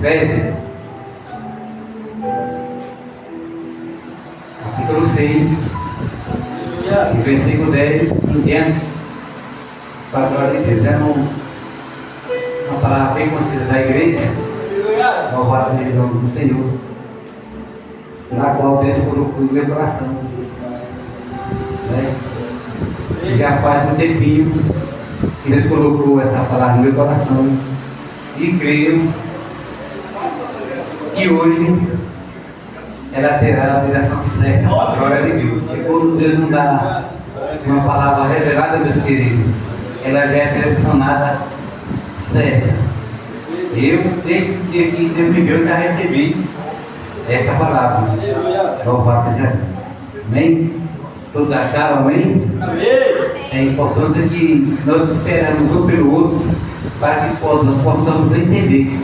Efésios, capítulo 6, e versículo 10 em diante, para a glória de Deus. É uma palavra bem conhecida da igreja, louvado seja o nome do Senhor, na qual Deus colocou no meu coração. Né? Já faz um tempinho que Deus colocou essa palavra no meu coração e creio que hoje ela terá a direção certa, a glória de Deus. E quando Deus não dá uma palavra revelada, meus queridos, ela já é direcionada certa. Eu, desde o dia que Deus me deu, já recebi essa palavra. Louvado seja Deus. Amém? Todos acharam, amém? É importante que nós esperamos um pelo outro para que possamos entender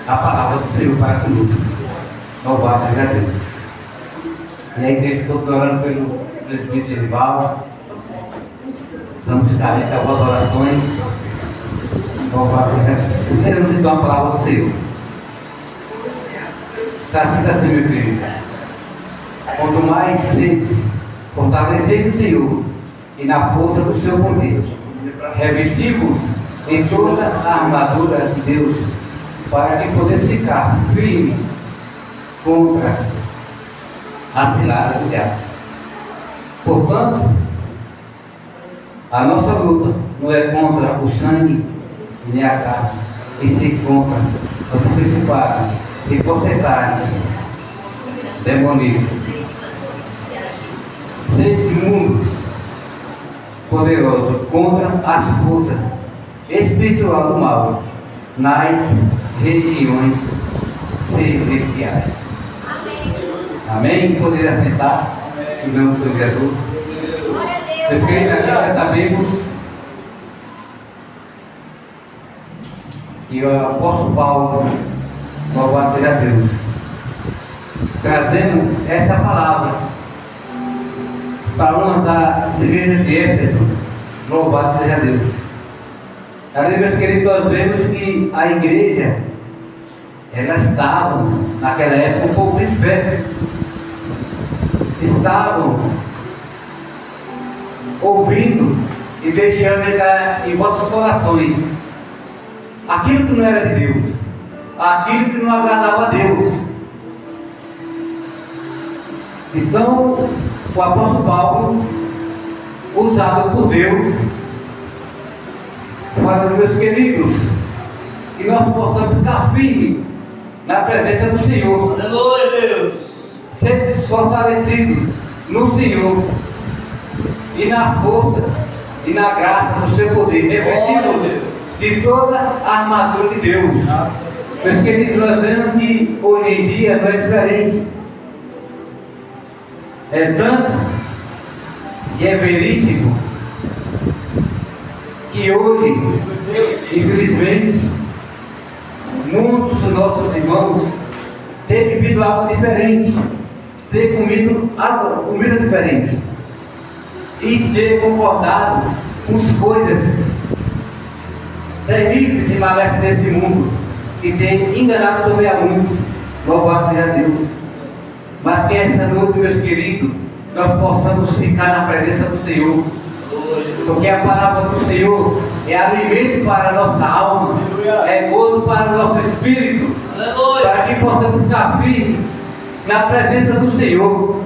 a palavra do Senhor para conosco. Louvado seja Deus. E a igreja toda orando pelo presbítero Edivaldo. Estamos carentes das boas orações. Louvado seja Deus. Queremos então a palavra do Senhor. Está assim, meu querido. Quanto mais sede, fortalecei o Senhor e na força do seu poder, revestivos em toda a armadura de Deus, para que possamos ficar firme contra a cilada do diabo. Portanto, a nossa luta não é contra o sangue nem a carne, e sim contra os principados e potestades demoníacos. Sede mundo poderoso contra as forças espirituais do mal nas regiões celestiais. Amém? Poderia sentar em nome do Jesus. Eu creio que já sabemos que o apóstolo Paulo, louvado seja Deus, trazendo essa palavra para uma das igrejas de Éfeso, louvado seja Deus. Ali, meus queridos, nós vemos que a igreja, elas estavam, naquela época, um pouco dispersas. Estavam ouvindo e deixando entrar em vossos corações aquilo que não era de Deus, aquilo que não agradava a Deus. Então, o apóstolo Paulo, usado por Deus, para meus queridos, que nós possamos ficar firmes na presença do Senhor. Aleluia, Deus! Ser fortalecidos no Senhor e na força e na graça do seu poder, revestidos de toda a armadura de Deus. Meus queridos, nós vemos que hoje em dia não é diferente. É tanto e é verídico que hoje, infelizmente, muitos dos nossos irmãos têm bebido água diferente, têm comido comida diferente e têm concordado com as coisas terríveis e maléficas desse mundo que têm enganado também a muitos. Louvado seja Deus. Mas que essa noite, meus queridos, nós possamos ficar na presença do Senhor, porque a palavra do Senhor é alimento para a nossa alma, é gozo para o nosso espírito, para que possamos ficar firmes na presença do Senhor.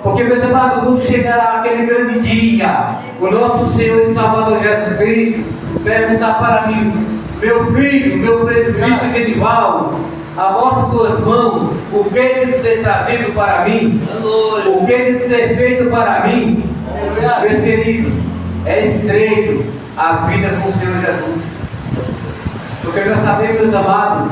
Porque, meus amados, quando chegará aquele grande dia, o nosso Senhor e Salvador Jesus Cristo perguntar para mim: meu filho, meu presbítero Edivaldo, a vossas tuas mãos, o que ele tem trazido para mim, o que ele tem feito para mim, meus queridos, é estreito a vida com o Senhor Jesus. Porque nós sabemos, meus amados,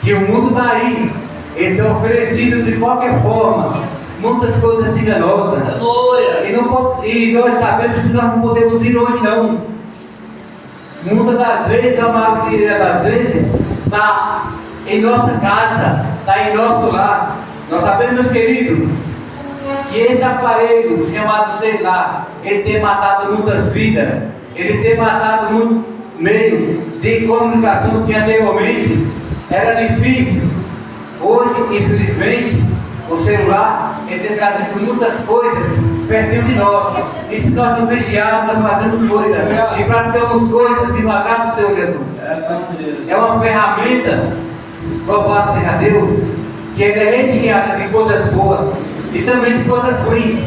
que o mundo está aí, ele tem oferecido de qualquer forma muitas coisas enganosas. E nós sabemos que nós não podemos ir longe, não. Muitas das vezes, a maioria das vezes, está em nossa casa, está em nosso lar. Nós sabemos, meus queridos, que esse aparelho chamado celular, ele tem matado muitas vidas, ele tem matado meio de comunicação que anteriormente era difícil. Hoje, infelizmente, o celular tem trazido muitas coisas pertinho de nós. E se nós não vigiarmos, nós fazemos coisas e praticamos coisas que não agradam o Senhor Jesus. É uma ferramenta, louvado seja Deus, que ele é recheada de coisas boas e também de coisas ruins.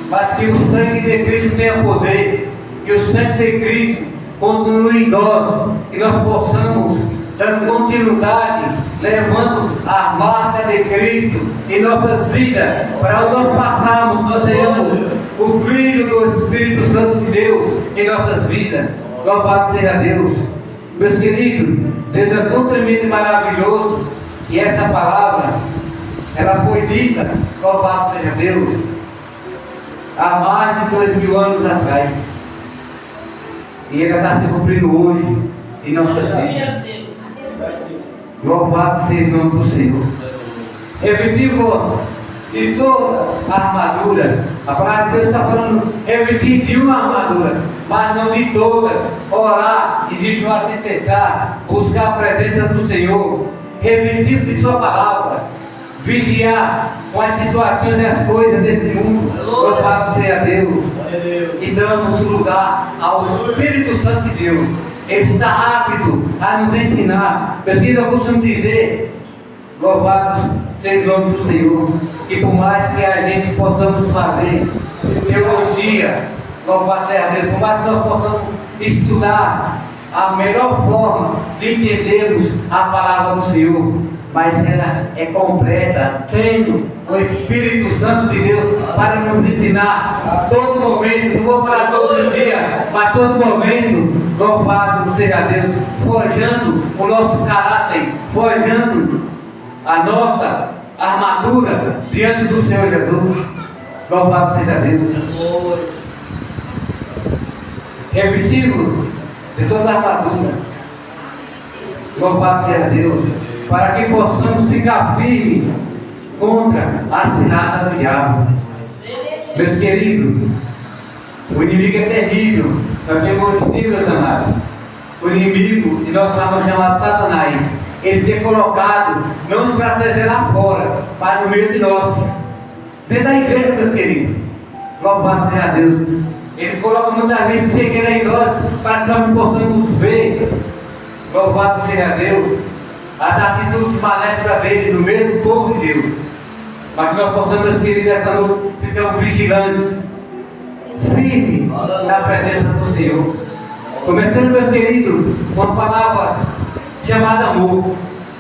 Mas que o sangue de Cristo tenha poder, que o sangue de Cristo continue em nós, que nós possamos, dando continuidade, levando a marca de Cristo em nossas vidas, para nós passarmos, nós teremos o brilho do Espírito Santo de Deus em nossas vidas. Louvado seja Deus. Meus queridos, Deus é tão tremendo e maravilhoso, que essa palavra, ela foi dita, louvado seja Deus, há mais de 2000 anos atrás. E ela está se cumprindo hoje em nossas vidas. Louvado seja o nome do Senhor. Revestir-vos de toda a armadura. A palavra de Deus está falando revestir de uma armadura, mas não de todas. Orar e jejuar sem cessar, buscar a presença do Senhor, revestir de sua palavra, vigiar com as situações e as coisas desse mundo. Louvado seja Deus. E damos lugar ao Espírito Santo de Deus. Ele está apto a nos ensinar. Meus queridos, eu costumo dizer, louvado seja o nome do Senhor, que por mais que a gente possamos fazer teologia, louvado seja Deus, por mais que nós possamos estudar a melhor forma de entendermos a palavra do Senhor, mas ela é completa, tendo o Espírito Santo de Deus para nos ensinar todo momento. Não vou falar todos os dias, mas todo momento. Louvado seja Deus, forjando o nosso caráter, forjando a nossa armadura diante do Senhor Jesus. Louvado seja Deus. Revestimos de toda a armadura. Louvado seja Deus, para que possamos ficar firmes contra a cilada do diabo. Meus queridos, o inimigo é terrível. Nós temos meus amados. O inimigo, que nós estamos chamado Satanás, ele tem colocado não estratégia lá fora, mas no meio de nós, dentro da igreja, meus queridos. Louvado seja Deus. Ele coloca muitas vezes cegueira em nós, para que nós possamos ver. Louvado seja Deus, as atitudes maléficas dele no meio do povo de Deus. Mas que nós possamos, meus queridos, essa noite, ficar vigilantes, firmes na presença do Senhor. Começando, meus queridos, com uma palavra chamada amor.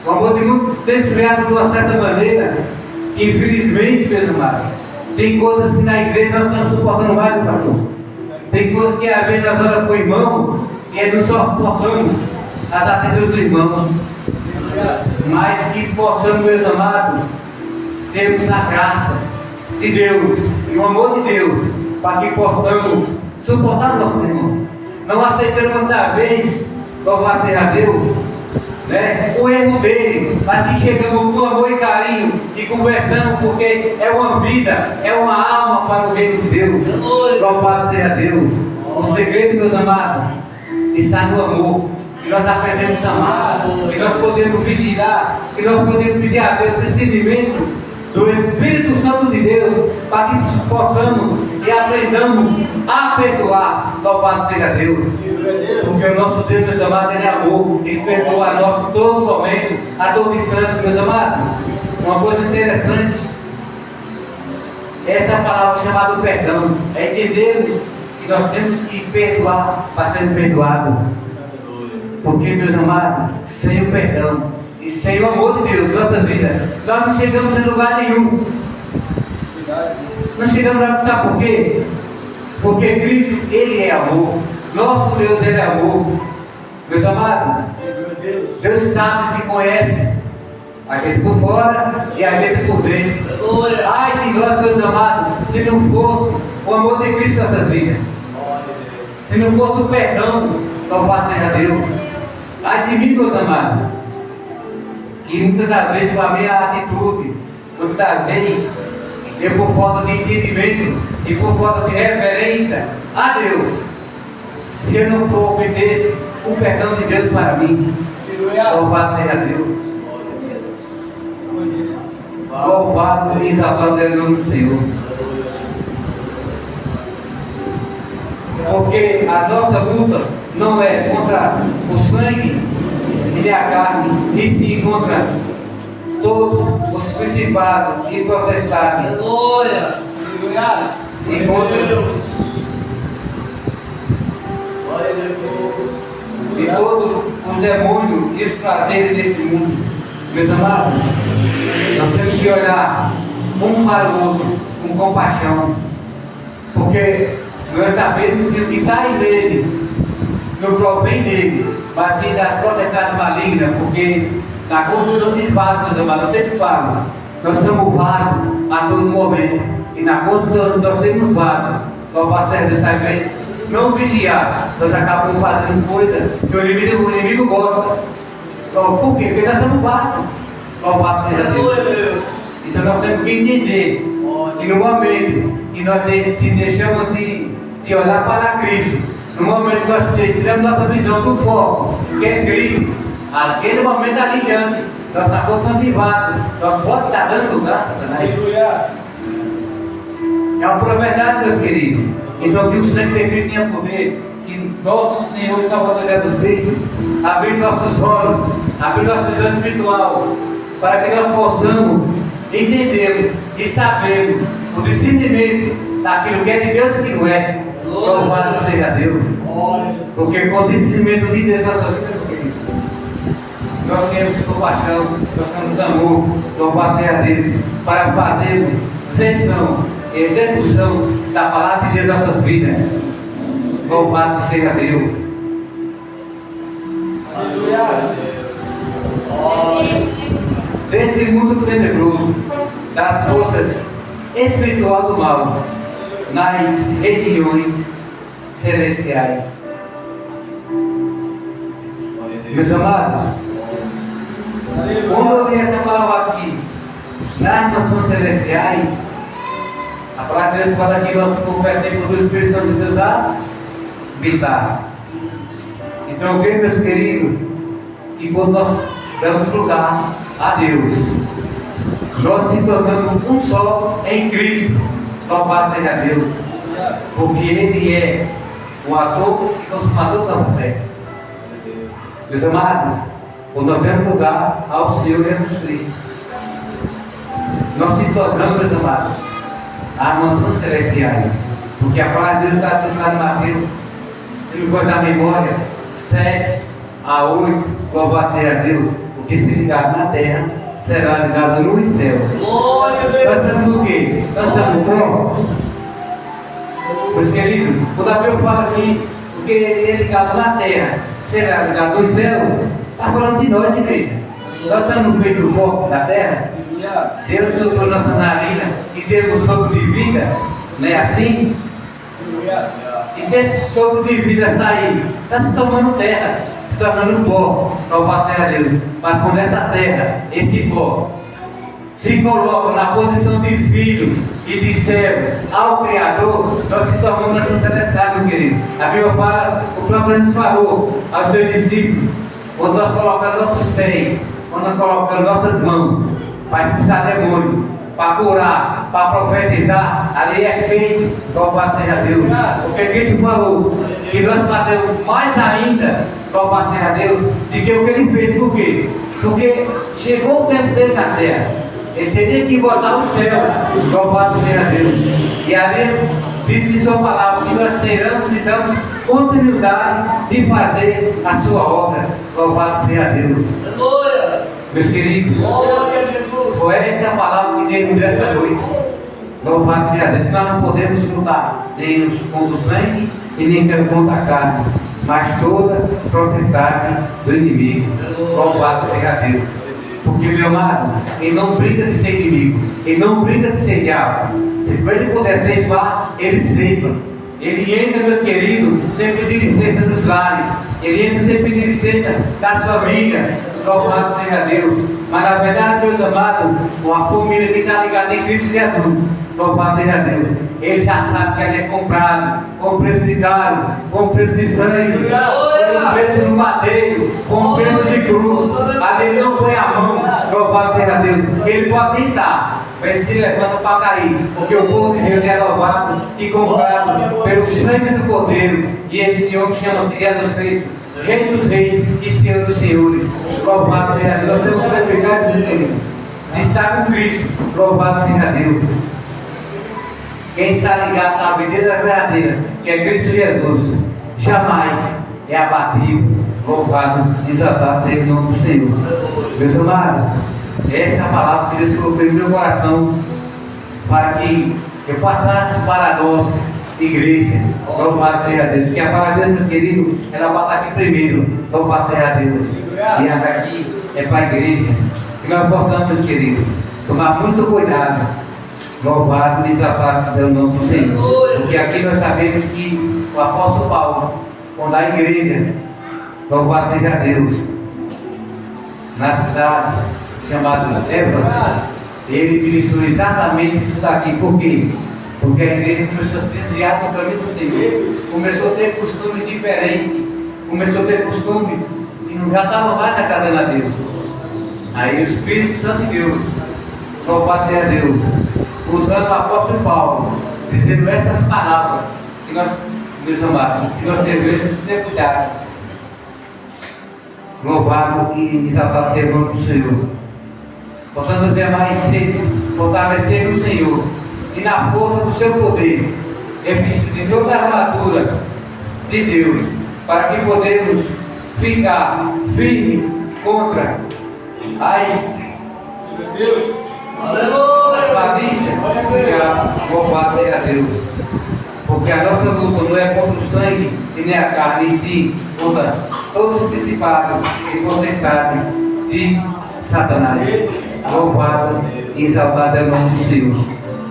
O amor tem muito desfriado de uma certa maneira. Infelizmente, meus amados, tem coisas que na igreja nós estamos suportando mais, pastor. Tem coisas que às vezes nós olhamos para o irmão e não suportamos as atitudes do irmão. Mas que possamos, meus amados, termos a graça de Deus e o amor de Deus, para que possamos suportar nossos irmãos. Não aceitando muitas vezes, louvado seja Deus, né, o erro dele, mas que chegamos com amor e carinho e conversamos, porque é uma vida, é uma alma para o reino de Deus. Louvado seja Deus. O segredo, meus amados, está no amor. Que nós aprendemos a amar, que nós podemos vigiar, que nós podemos pedir a Deus discernimento do Espírito Santo de Deus, para que possamos e aprendamos a perdoar. Louvado seja Deus. Porque o nosso Deus, meus amados, Ele é amor. Ele perdoa a nós todo momento, a todo instante, meus amados. Uma coisa interessante, essa palavra chamada perdão, é entendermos que nós temos que perdoar para ser perdoado. Porque, meus amados, sem o perdão e sem o amor de Deus em nossas vidas, nós não chegamos em lugar nenhum. Não chegamos lá, sabe por quê? Porque Cristo, Ele é amor. Nosso Deus, Ele é amor. Meus amados, Deus sabe, se conhece a gente por fora e a gente por dentro. Ai de nós, meus amados, se não fosse o amor de Cristo em nossas vidas, se não fosse o perdão, louvado seja Deus. Ai de mim, meus amados, que muitas das vezes com a minha atitude, muitas das vezes eu, por falta de entendimento e por falta de reverência a Deus, se eu não prometesse o perdão de Deus para mim. Louvado seja Deus. Louvado e exaltado é o nome do Senhor. Porque a nossa luta não é contra o sangue e nem a carne, e sim contra todos os principados e potestades. Aleluia! E contra todos os demônios e os prazeres desse mundo. Meus amados, nós temos que olhar um para o outro com compaixão, porque nós sabemos que o que está em dele não provém dele, mas sim das potestades malignas, porque na construção dos vasos, meus amados, eu sempre falo, nós somos vasos a todo momento, e na construção nós somos vasos, só para ser dessa vez, não vigiar, nós acabamos fazendo coisas que o inimigo gosta. Por quê? Porque nós somos vasos, louvado seja Deus. Então nós temos que entender que no momento que nós deixamos de olhar para Cristo, no momento que nós tiramos nossa visão do foco, que é Cristo, aquele momento ali diante, nós na condição de vaso, nós podemos estar dando lugar a Satanás. É uma prova verdade, meus queridos. Então que o sangue de Cristo tenha poder, que nosso Senhor e Salvador Jesus Cristo abrir nossos olhos, abrir nossa visão espiritual, para que nós possamos entender e saber o discernimento daquilo que é de Deus e que não é. Louvado seja Deus. Porque com o discernimento de Deus nós temos compaixão, nós temos amor, louvado seja Deus, para fazer sessão, execução da palavra de Deus em nossas vidas. Louvado seja Deus. Desse mundo tenebroso, das forças espirituais do mal, nas regiões celestiais. Meus amados, quando eu li essa palavra aqui, nas nações celestiais, a palavra de Deus fala que nós convertemos do Espírito Santo de Deus a habitar. Então, eu creio, meus queridos, que quando nós damos lugar a Deus, nós se tornamos um só em Cristo. Louvado seja Deus, porque Ele é o ator e consumador da nossa fé. Meus amados, quando nós damos lugar ao Senhor Jesus Cristo, nós se tornamos, meus amados, as mansões celestiais, porque a palavra de Deus está escrita em Mateus, se me for da memória, 7 a 8, louvado seja Deus, porque se ligado na terra, será ligado nos céus. Nós sabemos o quê? Nós sabemos como? Meus queridos, quando a Bíblia fala aqui, porque ele é ligado na terra, será ligado nos céus, está falando de nós, igreja. Nós estamos feitos do pó da terra. Deus soprou nossa narina e deu um sopro de vida, não é assim? E se esse sopro de vida sair, está se tornando terra, se tornando pó, louvado seja Deus. Mas quando essa terra, esse pó, se coloca na posição de filho e de servo ao Criador, nós se tornamos nação celestial, meu querido. A Bíblia fala, o próprio Jesus falou aos seus discípulos, quando nós colocamos nossos pés, quando nós colocamos nossas mãos, para expulsar demônio, para curar, para profetizar, ali é feito, louvado seja Deus. Porque Cristo falou que nós fazemos mais ainda, louvado seja Deus, do que o que Ele fez. Por quê? Porque chegou o tempo dele na terra, Ele teria que voltar ao céu, louvado seja Deus. E ali disse sua palavra, que nós teremos então continuidade de fazer a sua obra, louvado seja Deus. Meus queridos, foi esta a palavra que Deus nos deu esta noite. Louvado seja Deus. Nós não podemos lutar nem contra o sangue e nem contra a carne, mas toda potestade do inimigo. Louvado seja Deus. Porque, meu amado, ele não brinca de ser inimigo, ele não brinca de ser diabo. Se ele puder ceifar, ele ceifa. Ele entra, meus queridos, sem pedir licença dos lares. Ele entra sem pedir licença das famílias. louvado seja Deus. Mas na verdade, meus amados, uma família que está ligada em Cristo Jesus, louvado seja Deus. Ele já sabe que ele é comprado com preço de caro, com preço de sangue, com preço no madeiro, com preço de cruz. A Deus não põe a mão, louvado seja Deus. Ele pode tentar, mas se levanta para cair, porque o povo de Deus é louvado e comprado pelo sangue do Cordeiro. E esse Senhor chama-se Jesus Cristo, Rei dos Reis e Senhor dos Senhores. Louvado seja Deus. Nós temos que pegar de estar com Cristo. Louvado seja Deus. Quem está ligado na videira verdadeira, que é Cristo Jesus, jamais é abatido, louvado, exaltado seja o nome do Senhor. Meus amados, essa é a palavra que Deus colocou em meu coração para que eu passasse para nós, igreja. Louvado seja Deus. Porque a palavra de Deus, meu querido, ela passa aqui primeiro. Louvado seja Deus. E anda aqui é para a igreja. E nós possamos, meu querido, tomar muito cuidado. Louvado e exaltado seja o nome do Senhor. Porque aqui nós sabemos que o apóstolo Paulo, quando a igreja, louvado seja Deus, na cidade chamada Éfeso, ele ministrou exatamente isso daqui. Por quê? Porque a igreja começou a desviar do caminho do Senhor, começou a ter costumes diferentes, começou a ter costumes que não já estavam mais agradando a Deus. Aí o Espírito Santo de Deus, louvado seja Deus, usando o apóstolo Paulo, dizendo essas palavras que nós, meus amados, que nós devemos ter cuidado. Louvado e exaltado seja o nome do Senhor. Possamos ter mais sede, fortalecer no Senhor e na força do seu poder, revestido de toda a armadura de Deus, para que podemos ficar firmes contra as malícias. Louvado seja Deus. Porque a nossa luta não é contra o sangue e nem a carne em si, contra todos os principados e potestades de Satanás. Louvado e exaltado é o nome do Senhor.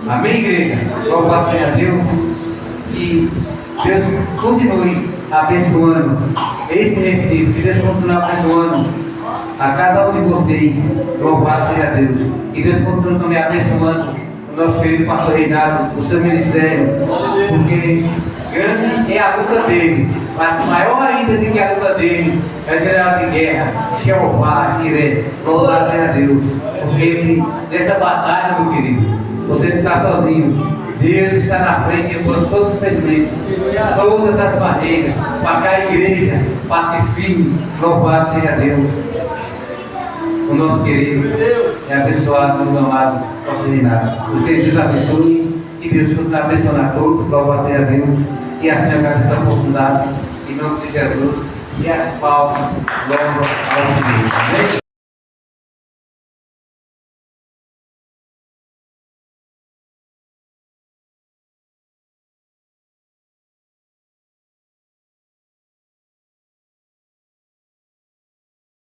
Amém, igreja? Louvado seja Deus. E Deus continue abençoando esse retiro. Que Deus continue abençoando a cada um de vocês. Louvado seja Deus. E Deus continue também abençoando o nosso querido pastor Reinaldo, o seu ministério. Porque grande é a luta dele, mas maior ainda do que a luta dele é o general de guerra, Jeová, Jiré. Louvado seja Deus. Porque nessa batalha, meu querido, você não está sozinho. Deus está na frente de todos os sentimentos, todas as barreiras, para que a igreja passe firme. Louvado seja Deus. O nosso querido e abençoado, meu amado, pastor Renato. Os queridos abençoe e Deus continue abençoando a todos. Louvado seja Deus. E assim eu agradeço a oportunidade, em nome de Jesus. E as palmas, louvado ao Senhor.